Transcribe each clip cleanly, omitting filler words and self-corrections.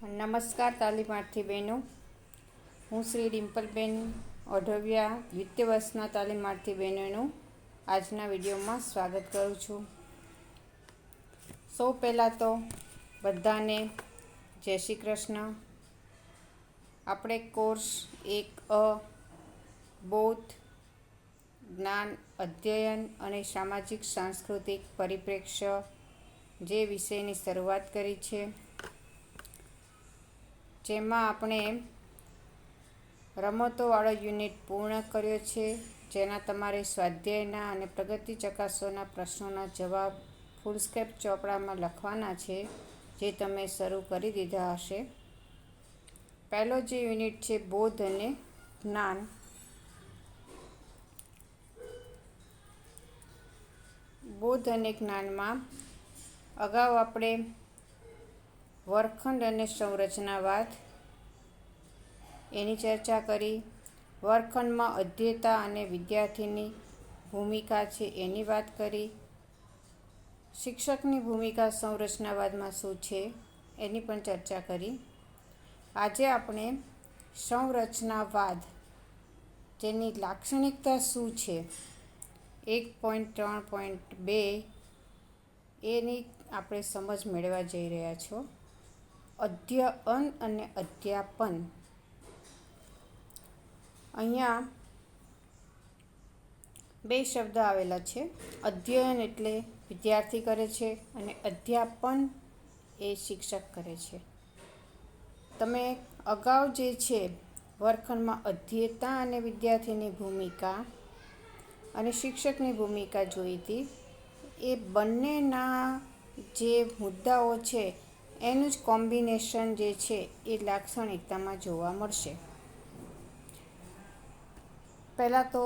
નમસ્કાર તાલીમાર્થી બહેનો, હું શ્રી ડિમ્પલબેન ઓઢવિયા દ્વિતીય વર્ષના તાલીમાર્થી બહેનોનું આજના વિડીયોમાં સ્વાગત કરું છું. સૌ પહેલાં તો બધાને જય શ્રી કૃષ્ણ. આપણે કોર્સ 1A બૌદ્ધ જ્ઞાન અધ્યયન અને સામાજિક સાંસ્કૃતિક પરિપ્રેક્ષ્ય જે વિષયની શરૂઆત કરી છે, જેમાં આપણે રમતોવાળો યુનિટ પૂર્ણ કર્યો છે, જેના તમારે સ્વાધ્યાયના અને પ્રગતિ ચકાસવાના પ્રશ્નોના જવાબ ફૂલસ્કેપ ચોપડામાં લખવાના છે, જે તમે શરૂ કરી દીધા હશે. પહેલો જે યુનિટ છે બોધ અને જ્ઞાન. બોધ અને જ્ઞાનમાં અગાઉ આપણે વર્ગખંડ અને સંરચનાવાદ એની ચર્ચા કરી. વર્ગખંડમાં અધ્યેતા અને વિદ્યાર્થીની ભૂમિકા છે એની વાત કરી. શિક્ષકની ભૂમિકા સંરચનાવાદમાં શું છે એની પણ ચર્ચા કરી. આજે આપણે સંરચનાવાદ જેની લાક્ષણિકતા શું છે 1.3.2 એની આપણે સમજ મેળવવા જઈ રહ્યા છો. અધ્યયન અને અધ્યાપન. અહીંયા બે શબ્દ આવેલા છે. અધ્યયન એટલે વિદ્યાર્થી કરે છે અને અધ્યાપન એ શિક્ષક કરે છે. તમે અગાઉ જે છે વર્ગખંડમાં અધ્યેતા અને વિદ્યાર્થીની ભૂમિકા અને શિક્ષકની ભૂમિકા જોઈ હતી. એ બંનેના જે મુદ્દાઓ છે એનું જ કોમ્બિનેશન જે છે એ લાક્ષણિકતામાં જોવા મળશે. પહેલાં તો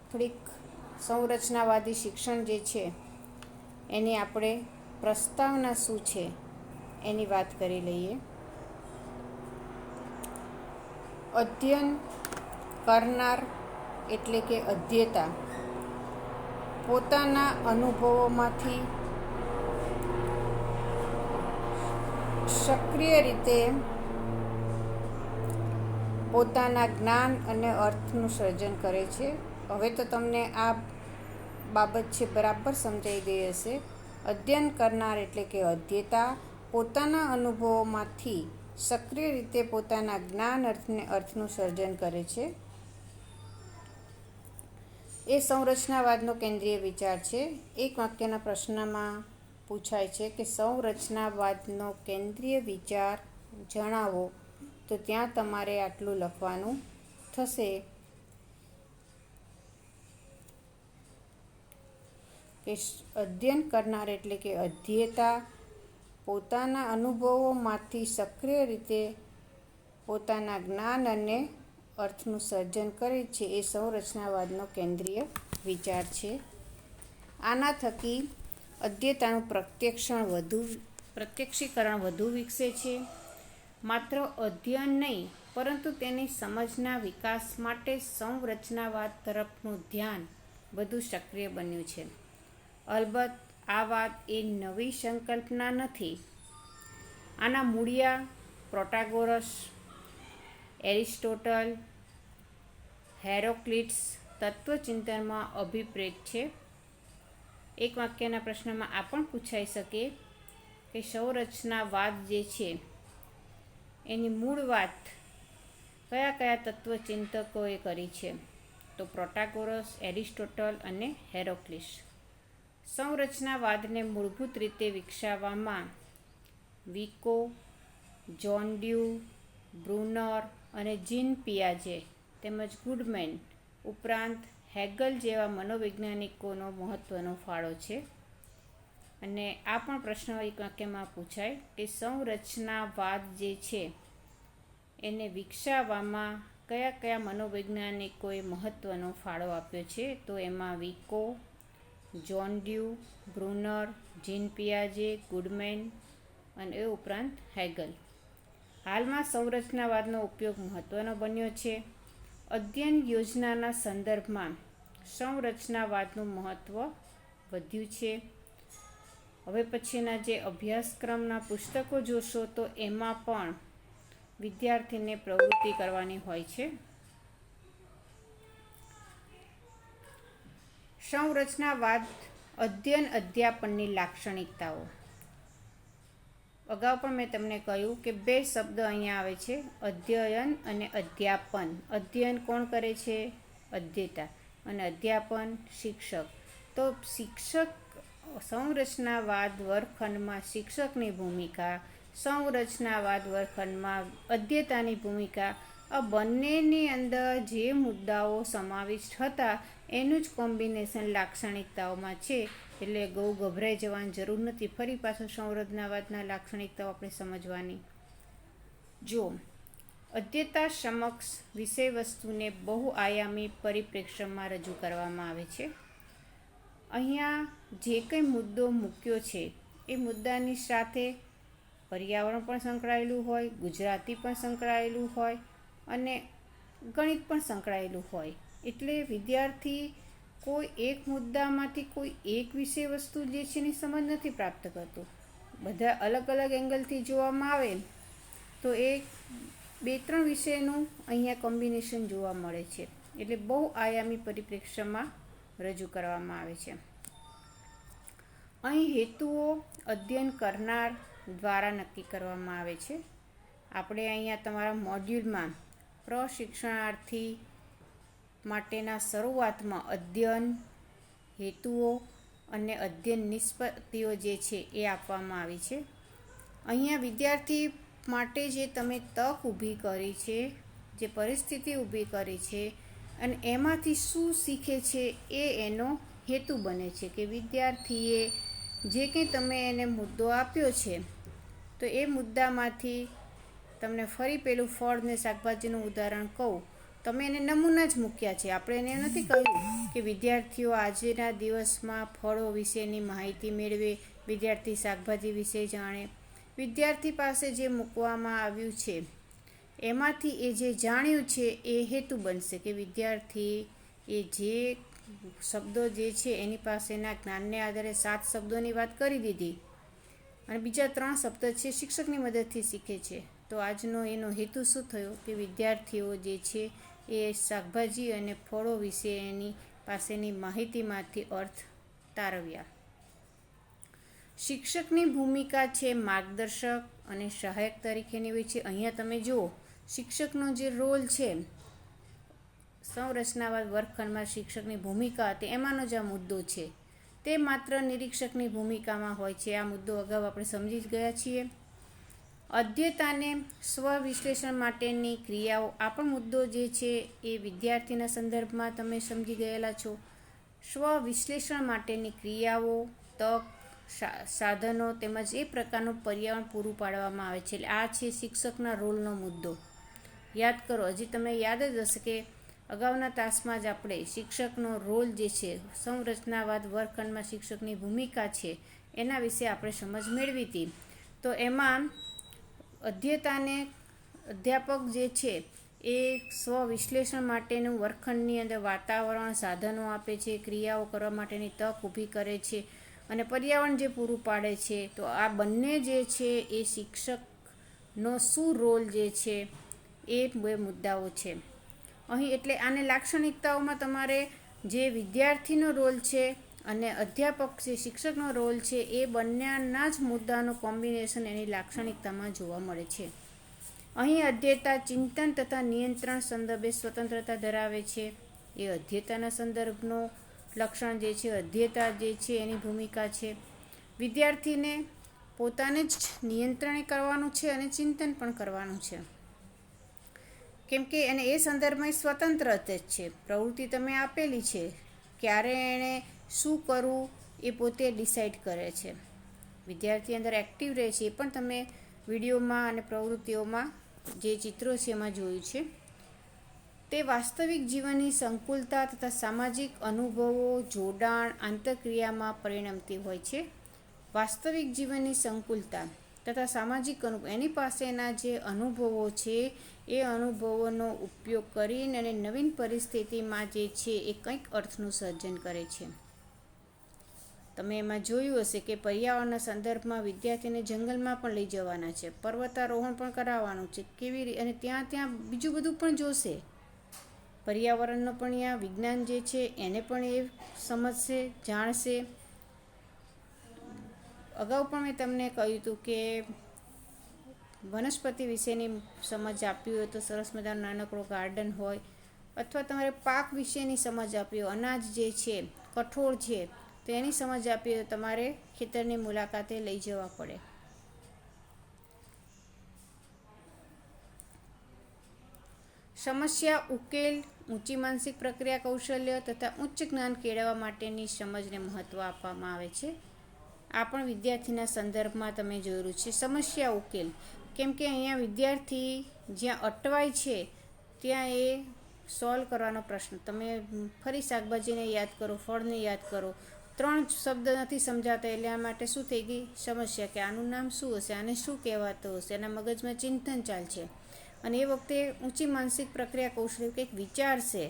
થોડીક સંરચનાવાદી શિક્ષણ જે છે એની આપણે પ્રસ્તાવના શું છે એની વાત કરી લઈએ. અધ્યયન કરનાર એટલે કે અધ્યેતા પોતાના અનુભવોમાંથી સક્રિય રીતે પોતાના જ્ઞાન અને અર્થનું સર્જન કરે છે. હવે તો તમને આ બાબત છે બરાબર સમજાઈ ગઈ હશે. અધ્યયન કરનાર એટલે કે અધ્યેતા પોતાના અનુભવોમાંથી સક્રિય રીતે પોતાના જ્ઞાન અને અર્થનું સર્જન કરે છે. એ સંરચનાવાદનો કેન્દ્રીય વિચાર છે. એક વાક્યના પ્રશ્નમાં પૂછાય છે કે સંરચનાવાદનો કેન્દ્રીય વિચાર જણાવો, તો ત્યાં તમારે આટલું લખવાનું થશે કે અધ્યયન કરનાર એટલે કે અધ્યેતા પોતાના અનુભવોમાંથી સક્રિય રીતે પોતાના જ્ઞાન અને અર્થનું સર્જન કરે છે. એ સંરચનાવાદનો કેન્દ્રીય વિચાર છે. આના થકી અધ્યેતાનું પ્રત્યક્ષીકરણ વધુ વિકસે છે. માત્ર અધ્યયન નહીં, પરંતુ તેની સમજના વિકાસ માટે સંરચનાવાદ તરફનું ધ્યાન વધુ સક્રિય બન્યું છે. અલબત્ત આ વાત એ નવી સંકલ્પના નથી. આના મૂળિયા પ્રોટાગોરસ, એરિસ્ટોટલ, હેરોક્લિટ્સ તત્વચિંતનમાં અભિપ્રેત છે. એક વાક્યના પ્રશ્નમાં આ પણ પૂછાઈ શકે કે સંરચનાવાદ જે છે એની મૂળ વાત કયા કયા તત્વચિંતકોએ કરી છે, તો પ્રોટાગોરસ, એરિસ્ટોટલ અને હેરોક્લિટ્સ. સંરચનાવાદને મૂળભૂત રીતે વિકસાવવામાં વિકો, જ્હોન ડ્યુ, બ્રુનર અને જીન પિયાજે તેમજ ગુડમેન ઉપરાંત હેગલ જેવા મનોવૈજ્ઞાનિકોનો મહત્ત્વનો ફાળો છે. અને આ પણ પ્રશ્ન એક વાક્યમાં પૂછાય કે સંરચનાવાદ જે છે એને વિકસાવવામાં કયા કયા મનોવૈજ્ઞાનિકોએ મહત્ત્વનો ફાળો આપ્યો છે, તો એમાં વિકો, જ્હોન ડ્યુ, બ્રુનર, જીન પિયાજે, ગુડમેન અને એ ઉપરાંત હેગલ. હાલમાં સંરચનાવાદનો ઉપયોગ મહત્ત્વનો બન્યો છે. અધ્યયન યોજનાના સંદર્ભમાં સંરચનાવાદનું મહત્ત્વ વધ્યું છે. હવે પછીના જે અભ્યાસક્રમના પુસ્તકો જોશો તો એમાં પણ વિદ્યાર્થીને પ્રવૃત્તિ કરવાની હોય છે. સંરચનાવાદ અધ્યયન અધ્યાપનની લાક્ષણિકતાઓ. અગાઉ પણ મેં તમને કહ્યું કે બે શબ્દ અહીંયા આવે છે, અધ્યયન અને અધ્યાપન. અધ્યયન કોણ કરે છે? અધ્યેતા. અને અધ્યાપન શિક્ષક. તો શિક્ષક સંરચનાવાદ વર્ગખંડમાં શિક્ષકની ભૂમિકા, સંરચનાવાદ વર્ગખંડમાં અધ્યેતાની ભૂમિકા, આ બંનેની અંદર જે મુદ્દાઓ સમાવિષ્ટ હતા એનું જ કોમ્બિનેશન લાક્ષણિકતાઓમાં છે. એટલે ગભરાઈ જવાની જરૂર નથી. ફરી પાછું સંરચનાવાદના લાક્ષણિકતાઓ આપણે સમજવાની. જો અધ્યેતા સમક્ષ વિષય વસ્તુને બહુઆયામી પરિપ્રેક્ષ્યમાં રજૂ કરવામાં આવે છે. અહીંયા જે કંઈ મુદ્દો મૂક્યો છે એ મુદ્દાની સાથે પર્યાવરણ પણ સંકળાયેલું હોય, ગુજરાતી પણ સંકળાયેલું હોય અને ગણિત પણ સંકળાયેલું હોય. એટલે વિદ્યાર્થી કોઈ એક મુદ્દામાંથી કોઈ એક વિષય વસ્તુ જે છે એની સમજ નથી પ્રાપ્ત કરતો. બધા અલગ અલગ એંગલથી જોવામાં આવે તો એ 2-3 વિષયનું અહીંયા કોમ્બિનેશન જોવા મળે છે. એટલે બહુ આયામી પરિપ્રેક્ષ્યમાં રજૂ કરવામાં આવે છે. અહીં હેતુઓ અધ્યયન કરનાર દ્વારા નક્કી કરવામાં આવે છે. આપણે અહીંયા તમારા મોડ્યુલમાં પ્રશિક્ષણાર્થી માટેના શરૂઆતમાં અધ્યયન, હેતુઓ અને અધ્યયન નિષ્પત્તિઓ જે છે એ આપવામાં આવી છે. અહીંયા વિદ્યાર્થી માટે જે તમે તક ઊભી કરી છે, જે પરિસ્થિતિ ઊભી કરી છે અને એમાંથી શું શીખે છે એ એનો હેતુ બને છે. કે વિદ્યાર્થીએ જે કંઈ તમે એને મુદ્દો આપ્યો છે તો એ મુદ્દામાંથી તમને ફરી પેલું ફળ ને શાકભાજીનું ઉદાહરણ કહું, તમે એને નમૂના જ મૂક્યા છે. આપણે એને નથી કહ્યું કે વિદ્યાર્થીઓ આજના દિવસમાં ફળો વિશેની માહિતી મેળવે, વિદ્યાર્થી શાકભાજી વિશે જાણે. વિદ્યાર્થી પાસે જે મૂકવામાં આવ્યું છે એમાંથી એ જે જાણ્યું છે એ હેતુ બનશે. કે વિદ્યાર્થી એ જે શબ્દો જે છે એની પાસેના જ્ઞાનને આધારે 7 શબ્દોની વાત કરી દીધી અને બીજા 3 શબ્દ છે શિક્ષકની મદદથી શીખે છે. તો આજનો એનો હેતુ શું થયો? કે વિદ્યાર્થીઓ જે છે એ શાકભાજી અને ફળો વિશે એની પાસેની માહિતીમાંથી અર્થ તારવ્યા. શિક્ષકની ભૂમિકા છે માર્ગદર્શક અને સહાયક તરીકેની હોય છે. અહીંયા તમે જુઓ શિક્ષકનો જે રોલ છે સંરચનાવાદ વર્ગખંડમાં શિક્ષકની ભૂમિકા હતી એમાંનો જ આ મુદ્દો છે. તે માત્ર નિરીક્ષકની ભૂમિકામાં હોય છે. આ મુદ્દો અગાઉ આપણે સમજી જ ગયા છીએ. અધ્યેતાને સ્વવિશ્લેષણ માટેની ક્રિયાઓ, આ પણ મુદ્દો જે છે એ વિદ્યાર્થીના સંદર્ભમાં તમે સમજી ગયેલા છો. સ્વવિશ્લેષણ માટેની ક્રિયાઓ, તક, સાધનો તેમજ એ પ્રકારનું પર્યાવરણ પૂરું પાડવામાં આવે છે. એટલે આ છે શિક્ષકના રોલનો મુદ્દો. યાદ કરો, હજી તમે યાદ જ હશે કે અગાઉના તાસમાં જ આપણે શિક્ષકનો રોલ જે છે સંરચનાવાદ વર્ગખંડમાં શિક્ષકની ભૂમિકા છે એના વિશે આપણે સમજ મેળવી હતી. તો એમાં અધ્યેતાને અધ્યાપક જે છે એ સ્વવિશ્લેષણ માટેનું વર્ગખંડની અંદર વાતાવરણ, સાધનો આપે છે, ક્રિયાઓ કરવા માટેની તક ઊભી કરે છે અને પર્યાવરણ જે પૂરું પાડે છે. તો આ બંને જે છે એ શિક્ષકનો શું રોલ જે છે એ બે મુદ્દાઓ છે અહીં. એટલે આને લાક્ષણિકતાઓમાં તમારે જે વિદ્યાર્થીનો રોલ છે અને અધ્યાપક છે શિક્ષકનો રોલ છે એ બંનેના જ મુદ્દાનું કોમ્બિનેશન એની લાક્ષણિકતામાં જોવા મળે છે. અહીં અધ્યેતા ચિંતન તથા નિયંત્રણ સંદર્ભે સ્વતંત્રતા ધરાવે છે. એ અધ્યેતાના સંદર્ભનો લક્ષણ જે છે, અધ્યેતા જે છે એની ભૂમિકા છે. વિદ્યાર્થીને પોતાને જ નિયંત્રણ કરવાનું છે અને ચિંતન પણ કરવાનું છે. કેમ કે એને એ સંદર્ભમાં સ્વતંત્ર જ છે. પ્રવૃત્તિ તમે આપેલી છે, ક્યારે એણે શું કરવું એ પોતે ડિસાઈડ કરે છે. વિદ્યાર્થી અંદર એક્ટિવ રહે છે એ પણ તમે વિડીયોમાં અને પ્રવૃત્તિઓમાં જે ચિત્રો છે એમાં જોયું છે. તે વાસ્તવિક જીવનની સંકુલતા તથા સામાજિક અનુભવો, જોડાણ, આંતરક્રિયામાં પરિણમતી હોય છે. વાસ્તવિક જીવનની સંકુલતા તથા સામાજિક અનુભવ, એની પાસેના જે અનુભવો છે એ અનુભવોનો ઉપયોગ કરીને અને નવીન પરિસ્થિતિમાં જે છે એ કંઈક અર્થનું સર્જન કરે છે. તમે એમાં જોયું હશે કે પર્યાવરણના સંદર્ભમાં વિદ્યાર્થીને જંગલમાં પણ લઈ જવાના છે, પર્વતારોહણ પણ કરાવવાનું છે, અને ત્યાં બીજું બધું પણ જોશે. પર્યાવરણનો પણ અહીંયા વિજ્ઞાન જે છે એને પણ એ સમજશે, જાણશે. અગાઉ પણ મેં તમને કહ્યું હતું કે વનસ્પતિ વિશેની સમજ આપવી હોય તો સરસ મજાનો નાનકડો ગાર્ડન હોય, અથવા તમારે પાક વિશેની સમજ આપવી હોય, અનાજ જે છે, કઠોળ છે, તો એની સમજ આપી હોય તો તમારે ખેતરની મુલાકાતે લઈ જવા પડે. સમસ્યા ઉકેલ, ઊંચી માનસિક પ્રક્રિયા કૌશલ્ય તથા ઉચ્ચ જ્ઞાન કેળવવા માટેની સમજને મહત્ત્વ આપવામાં આવે છે. આ પણ વિદ્યાર્થીના સંદર્ભમાં તમે જોયેલું છે. સમસ્યા ઉકેલ, કેમ કે અહીંયા વિદ્યાર્થી જ્યાં અટવાય છે ત્યાં એ સોલ્વ કરવાનો પ્રશ્ન. તમે ફરી શાકભાજીને યાદ કરો, ફળને યાદ કરો, 3 શબ્દ નથી સમજાતા એટલે આ માટે શું થઈ ગઈ સમસ્યા, કે આનું નામ શું હશે, આને શું કહેવાતું હશે, એના મગજમાં ચિંતન ચાલશે. અને એ વખતે ઊંચી માનસિક પ્રક્રિયા કૌશલ્ય કંઈક વિચારશે.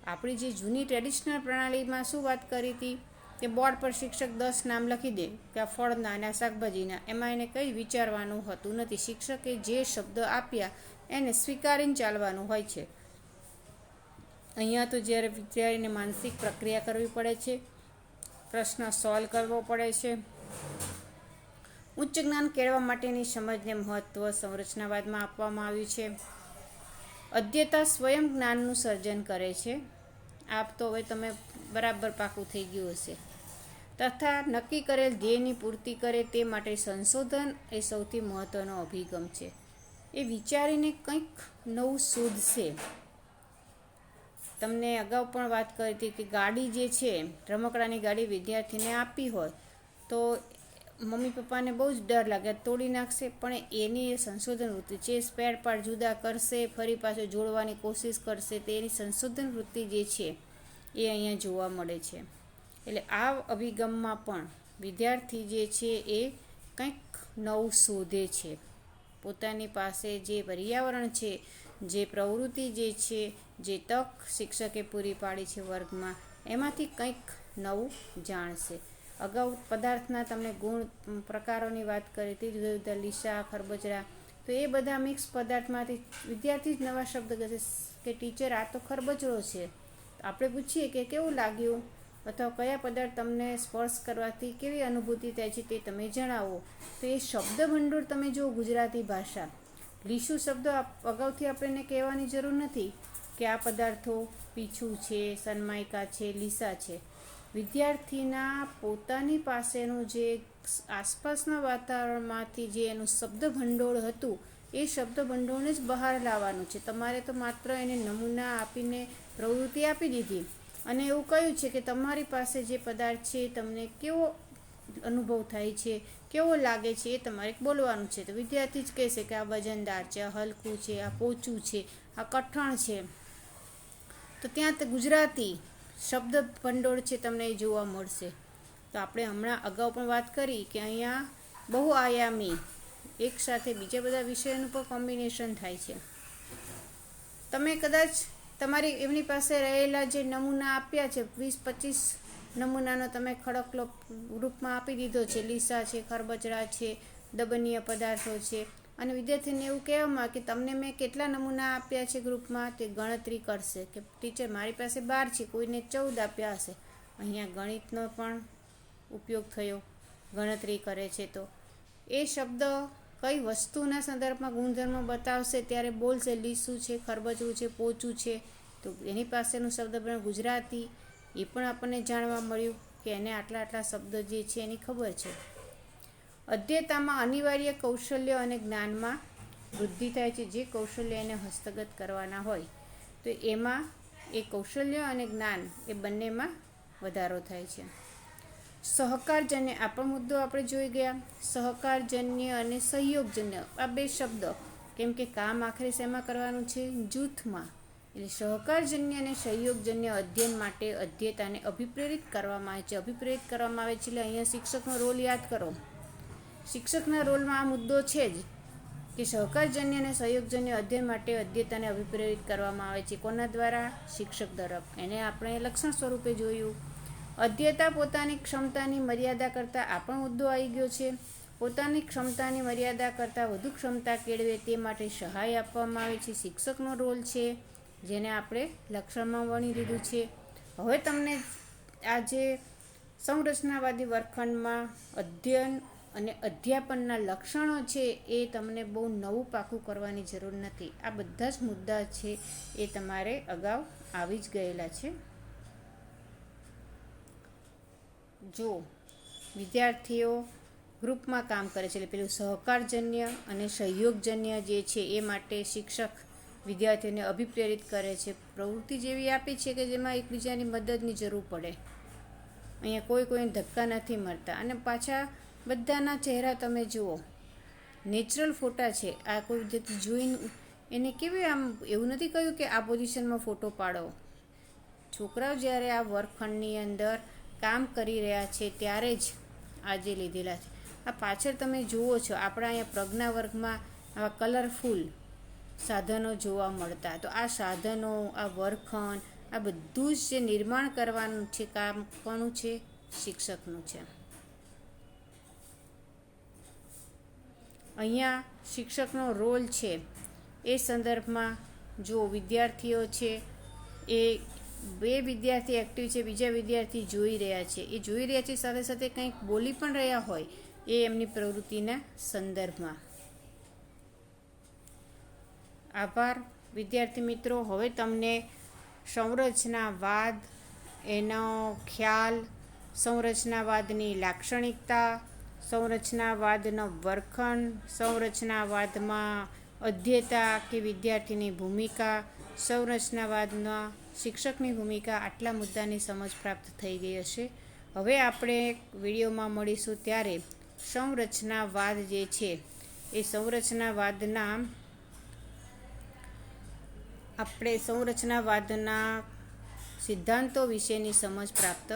આપણી જે જૂની ટ્રેડિશનલ પ્રણાલીમાં શું વાત કરી હતી કે બોર્ડ પર શિક્ષક 10 નામ લખી દે કે આ ફળના અને આ શાકભાજીના, એમાં એને કંઈ વિચારવાનું હોતું નથી. શિક્ષકે જે શબ્દ આપ્યા એને સ્વીકારીને ચાલવાનું હોય છે. અહીંયા તો જ્યારે વિદ્યાર્થીને માનસિક પ્રક્રિયા કરવી પડે છે, પ્રશ્ન સોલ્વ કરવો પડે છે. ઉચ્ચ જ્ઞાન કેળવવા માટેની સમજને મહત્ત્વ સંરચનાવાદમાં આપવામાં આવ્યું છે. અધ્યતા સ્વયં જ્ઞાનનું સર્જન કરે છે. આપ તો હવે તમે બરાબર પાકું થઈ ગયું હશે. તથા નક્કી કરેલ ધ્યેયની પૂર્તિ કરે તે માટે સંશોધન એ સૌથી મહત્ત્વનો અભિગમ છે. એ વિચારીને કંઈક નવું શોધશે. તમને અગાઉ પણ વાત કરી હતી કે ગાડી જે છે, રમકડાની ગાડી વિદ્યાર્થીને આપી હોય તો મમ્મી પપ્પાને બહુ જ ડર લાગે, તોડી નાખશે, પણ એની એ સંશોધન વૃત્તિ છે. સ્પેર પાર્ટ જુદા કરશે, ફરી પાછું જોડવાની કોશિશ કરશે, તે એની સંશોધન વૃત્તિ જે છે એ અહીંયા જોવા મળે છે. એટલે આ અભિગમમાં પણ વિદ્યાર્થી જે છે એ કંઈક નવું શોધે છે. પોતાની પાસે જે પર્યાવરણ છે, જે પ્રવૃત્તિ જે છે, જે તક શિક્ષકે પૂરી પાડી છે વર્ગમાં, એમાંથી કંઈક નવું જાણશે. અગાઉ પદાર્થના તમને ગુણ પ્રકારોની વાત કરી હતી, જુદા જુદા લીસા, ખરબચડા, તો એ બધા મિક્સ પદાર્થમાંથી વિદ્યાર્થી જ નવા શબ્દ કહેશે કે ટીચર આ તો ખરબચડો છે. આપણે પૂછીએ કે કેવું લાગ્યું, અથવા કયા પદાર્થ તમને સ્પર્શ કરવાથી કેવી અનુભૂતિ થાય છે તે તમે જણાવો. તો એ શબ્દ ભંડોળ તમે જો ગુજરાતી ભાષા, લીસું શબ્દ અગાઉથી આપણને કહેવાની જરૂર નથી કે આ પદાર્થો પીછું છે, સનમાઇકા છે, લીસા છે. વિદ્યાર્થીના પોતાની પાસેનું જે આસપાસના વાતાવરણમાંથી જે એનું શબ્દ ભંડોળ હતું એ શબ્દ ભંડોળને જ બહાર લાવવાનું છે. તમારે તો માત્ર એને નમૂના આપીને પ્રવૃત્તિ આપી દીધી અને એવું કહ્યું છે કે તમારી પાસે જે પદાર્થ છે તમને કેવો અનુભવ થાય છે, કેવો લાગે છે, એ તમારે બોલવાનું છે. તો વિદ્યાર્થી જ કહેશે કે આ વજનદાર છે, આ હલકું છે, આ પોચું છે, આ કઠણ છે. તો ત્યાં ગુજરાતી શબ્દ ભંડોળ છે તમને એ જોવા મળશે. તો આપણે હમણાં અગાઉ પણ વાત કરી કે અહીંયા બહુઆયામી એક સાથે બીજા બધા વિષયોનું પણ કોમ્બિનેશન થાય છે. તમે કદાચ તમારી એમની પાસે રહેલા જે નમૂના આપ્યા છે, 20-25 નમૂનાનો તમે ખડકલો ગ્રુપમાં આપી દીધો છે, લીસા છે, ખરબચડા છે, દબનીય પદાર્થો છે, અને વિદ્યાર્થીને એવું કહેવામાં કે તમને મેં કેટલા નમૂના આપ્યા છે ગ્રુપમાં, તે ગણતરી કરશે કે ટીચર મારી પાસે 12 છે, કોઈને 14 આપ્યા હશે. અહીંયા ગણિતનો પણ ઉપયોગ થયો, ગણતરી કરે છે. તો એ શબ્દ કઈ વસ્તુના સંદર્ભમાં ગુણધર્મ બતાવશે ત્યારે બોલશે લીસું છે, ખરબચડું છે, પોચું છે. તો એની પાસેનું શબ્દ પણ ગુજરાતી, એ પણ આપણને જાણવા મળ્યું કે એને આટલા આટલા શબ્દ જે છે એની ખબર છે. અધ્યતામાં અનિવાર્ય કૌશલ્ય અને જ્ઞાનમાં વૃદ્ધિ થાય છે. જે કૌશલ્ય એને હસ્તગત કરવાના હોય તો એમાં એ કૌશલ્ય અને જ્ઞાન એ બંનેમાં વધારો થાય છે. સહકારજન્ય, આ પણ મુદ્દો આપણે જોઈ ગયા. સહકારજન્ય અને સહયોગજન્ય, આ બે શબ્દ, કેમ કે કામ આખરે શેમાં કરવાનું છે, જૂથમાં. એટલે સહકારજન્ય અને સહયોગજન્ય અધ્યયન માટે અધ્યતાને અભિપ્રેરિત કરવામાં આવે છે. અભિપ્રેરિત કરવામાં આવે છે એટલે અહીંયા શિક્ષકનો રોલ યાદ કરો. શિક્ષકના રોલમાં આ મુદ્દો છે જ કે સહકારજન્ય અને સહયોગજન્ય અધ્યયન માટે અધ્યતાને અભિપ્રેરિત કરવામાં આવે છે. કોના દ્વારા? શિક્ષક દ્વારા. એને આપણે લક્ષણ સ્વરૂપે જોયું. અધ્યતા પોતાની ક્ષમતાની મર્યાદા કરતાં આ પણ મુદ્દો આવી ગયો છે. પોતાની ક્ષમતાની મર્યાદા કરતાં વધુ ક્ષમતા કેળવે તે માટે સહાય આપવામાં આવે છે. શિક્ષકનો રોલ છે, જેને આપણે લક્ષણમાં વણી લીધું છે. હવે તમને આજે સંરચનાવાદી વર્ગખંડમાં અધ્યયન અને અધ્યાપનના લક્ષણો છે એ તમને બહુ નવું પાકું કરવાની જરૂર નથી. આ બધા જ મુદ્દા છે એ તમારે અગાઉ આવી જ ગયેલા છે. જો વિદ્યાર્થીઓ ગ્રુપમાં કામ કરે છે, એટલે પેલું સહકારજન્ય અને સહયોગજન્ય જે છે એ માટે શિક્ષક વિદ્યાર્થીઓને અભિપ્રેરિત કરે છે. પ્રવૃત્તિ જેવી આપી છે કે જેમાં એકબીજાની મદદની જરૂર પડે. અહીંયા કોઈને ધક્કા નથી મળતા. અને પાછા બધાના ચહેરા તમે જુઓ, નેચરલ ફોટા છે. આ કોઈ વિદ્યાર્થી જોઈને એને કેવી આમ એવું નથી કહ્યું કે આ પોઝિશનમાં ફોટો પાડો. છોકરાઓ જ્યારે આ વર્ગખંડની અંદર કામ કરી રહ્યા છે ત્યારે જ આજે લીધેલા છે. આ પાછળ તમે જુઓ છો, આપણા અહીંયા પ્રજ્ઞા વર્ગમાં આવા કલરફુલ સાધનો જોવા મળતા. તો આ સાધનો, આ વર્ગખંડ, આ બધું જ જે નિર્માણ કરવાનું છે કામ કોનું છે? શિક્ષકનું છે. અહીંયા શિક્ષકનો રોલ છે એ સંદર્ભમાં જો વિદ્યાર્થીઓ છે એ બે વિદ્યાર્થી એક્ટિવ છે, બીજા વિદ્યાર્થી જોઈ રહ્યા છે. એ જોઈ રહ્યા છે સાથે સાથે કંઈક બોલી પણ રહ્યા હોય એ એમની પ્રવૃત્તિના સંદર્ભમાં. આભાર વિદ્યાર્થી મિત્રો. હવે તમને સંરચનાવાદ, એનો ખ્યાલ, સંરચનાવાદની લાક્ષણિકતા, સંરચનાવાદનો વર્ગખંડ, સંરચનાવાદમાં અધ્યતા કે વિદ્યાર્થીની ભૂમિકા, સંરચનાવાદમાં શિક્ષકની ભૂમિકા, આટલા મુદ્દાની સમજ પ્રાપ્ત થઈ ગઈ હશે. હવે આપણે વિડીયોમાં મળીશું ત્યારે સંરચનાવાદ જે છે એ સંરચનાવાદના સિદ્ધાંતો વિશેની સમજ પ્રાપ્ત